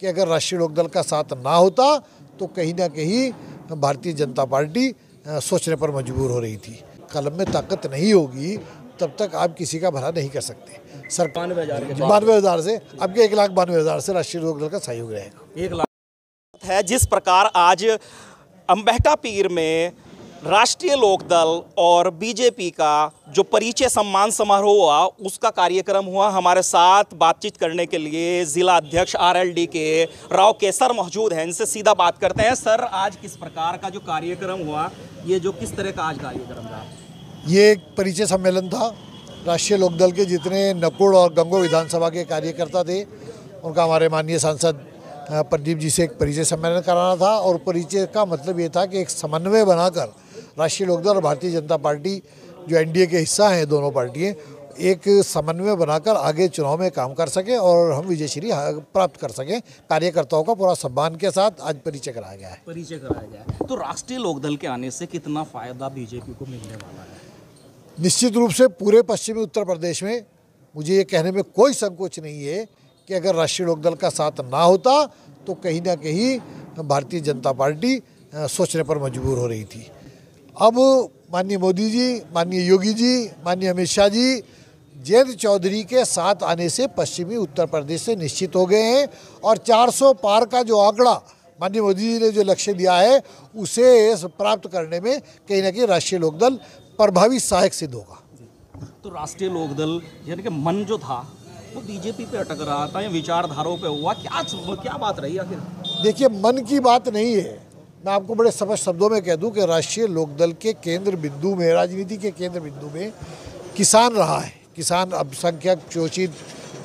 कि अगर राष्ट्रीय लोकदल का साथ ना होता तो कहीं ना कहीं भारतीय जनता पार्टी सोचने पर मजबूर हो रही थी। कलम में ताकत नहीं होगी तब तक आप किसी का भला नहीं कर सकते। सरकार 92,000 से अब के 1,92,000 से राष्ट्रीय लोकदल का सहयोग रहेगा। 1 लाख है। जिस प्रकार आज अंबेहटा पीर में राष्ट्रीय लोकदल और बीजेपी का जो परिचय सम्मान समारोह हुआ, उसका कार्यक्रम हुआ। हमारे साथ बातचीत करने के लिए जिला अध्यक्ष आरएलडी के राव केसर मौजूद हैं। इनसे सीधा बात करते हैं। सर, आज किस प्रकार का जो कार्यक्रम हुआ, ये जो किस तरह का आज कार्यक्रम था? ये एक परिचय सम्मेलन था। राष्ट्रीय लोकदल के जितने नकुड़ और गंगो विधानसभा के कार्यकर्ता थे, उनका हमारे माननीय सांसद प्रदीप जी से एक परिचय सम्मेलन कराना था। और परिचय का मतलब ये था कि एक समन्वय बनाकर राष्ट्रीय लोकदल और भारतीय जनता पार्टी जो एनडीए के हिस्सा हैं, दोनों पार्टियां, एक समन्वय बनाकर आगे चुनाव में काम कर सकें और हम विजयश्री प्राप्त कर सकें। कार्यकर्ताओं का पूरा सम्मान के साथ आज परिचय कराया गया है। तो राष्ट्रीय लोकदल के आने से कितना फायदा बीजेपी को मिलने वाला है? निश्चित रूप से पूरे पश्चिमी उत्तर प्रदेश में मुझे ये कहने में कोई संकोच नहीं है कि अगर राष्ट्रीय लोकदल का साथ ना होता तो कहीं ना कहीं भारतीय जनता पार्टी सोचने पर मजबूर हो रही थी। अब माननीय मोदी जी, माननीय योगी जी, माननीय अमित शाह जी जयंत चौधरी के साथ आने से पश्चिमी उत्तर प्रदेश से निश्चित हो गए हैं। और 400 पार का जो आंकड़ा माननीय मोदी जी ने जो लक्ष्य दिया है, उसे प्राप्त करने में कहीं ना कहीं राष्ट्रीय लोकदल प्रभावी सहायक सिद्ध होगा। तो राष्ट्रीय लोकदल यानी कि मन जो था वो बीजेपी पे अटक रहा था या विचारधाराओं पे हुआ, क्या बात रही आखिर? देखिए, मन की बात नहीं है। मैं आपको बड़े स्पष्ट शब्दों में कह दूं कि राष्ट्रीय लोकदल के केंद्र बिंदु में, राजनीति के केंद्र बिंदु में किसान रहा है। किसान, अल्पसंख्यक, शोषित,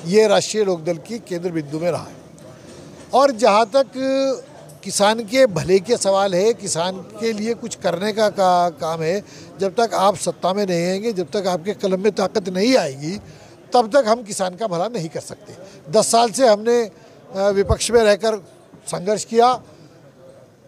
ये राष्ट्रीय लोकदल की केंद्र बिंदु में रहा है। और जहाँ तक किसान के भले के सवाल है, किसान के लिए कुछ करने का काम है, जब तक आप सत्ता में नहीं आएंगे, जब तक आपके कलम में ताकत नहीं आएगी, तब तक हम किसान का भला नहीं कर सकते। 10 साल से हमने विपक्ष में रहकर संघर्ष किया।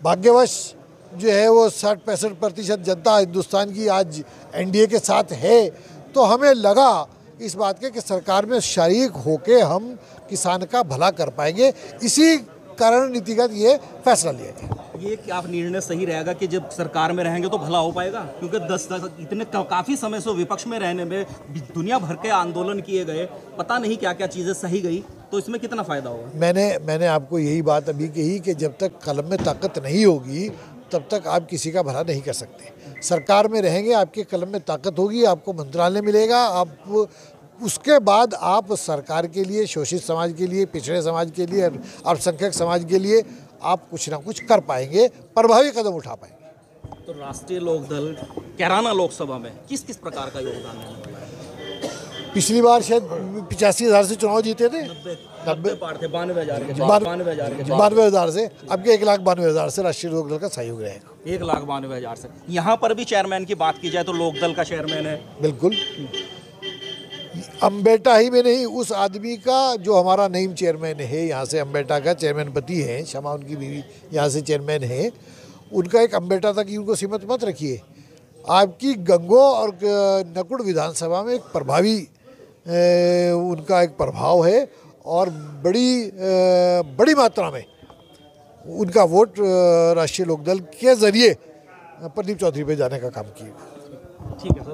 भाग्यवश जो है वो 60-65% जनता हिंदुस्तान की आज एनडीए के साथ है। तो हमें लगा इस बात के कि सरकार में शरीक होके हम किसान का भला कर पाएंगे। इसी कारण नीतिगत ये फैसला लिया गया। ये क्या निर्णय सही रहेगा कि जब सरकार में रहेंगे तो भला हो पाएगा? क्योंकि 10 इतने काफ़ी समय से विपक्ष में रहने में दुनिया भर के आंदोलन किए गए, पता नहीं क्या क्या चीज़ें सही गई, तो इसमें कितना फ़ायदा होगा? मैंने आपको यही बात अभी कही कि जब तक कलम में ताकत नहीं होगी तब तक आप किसी का भला नहीं कर सकते। सरकार में रहेंगे, आपके कलम में ताकत होगी, आपको मंत्रालय मिलेगा, आप उसके बाद आप सरकार के लिए, शोषित समाज के लिए, पिछड़े समाज के लिए, अल्पसंख्यक समाज के लिए आप कुछ ना कुछ कर पाएंगे, प्रभावी कदम उठा पाएंगे। तो राष्ट्रीय लोकदल कैराना लोकसभा में किस किस प्रकार का योगदान देने वाला है? पिछली बार शायद 85,000 से चुनाव जीते थे, 92 पार थे, 92,000 से अब के 1,92,000 से राष्ट्रीय लोकदल का सहयोग रहेगा। 1,92,000 से। यहाँ पर भी चेयरमैन की बात की जाए तो लोकदल का चेयरमैन है। बिल्कुल, अंबेटा ही में नहीं, उस आदमी का जो हमारा नईम चेयरमैन है, यहाँ से अंबेटा का चेयरमैन पति है, क्षमा उनकी बीवी यहाँ से चेयरमैन है, उनका एक अंबेटा तक ही उनको सीमित मत रखिए। आपकी गंगो और नकुड़ विधानसभा में एक प्रभावी उनका एक प्रभाव है और बड़ी मात्रा में उनका वोट राष्ट्रीय लोकदल के जरिए प्रदीप चौधरी पे जाने का काम किया। ठीक है सर।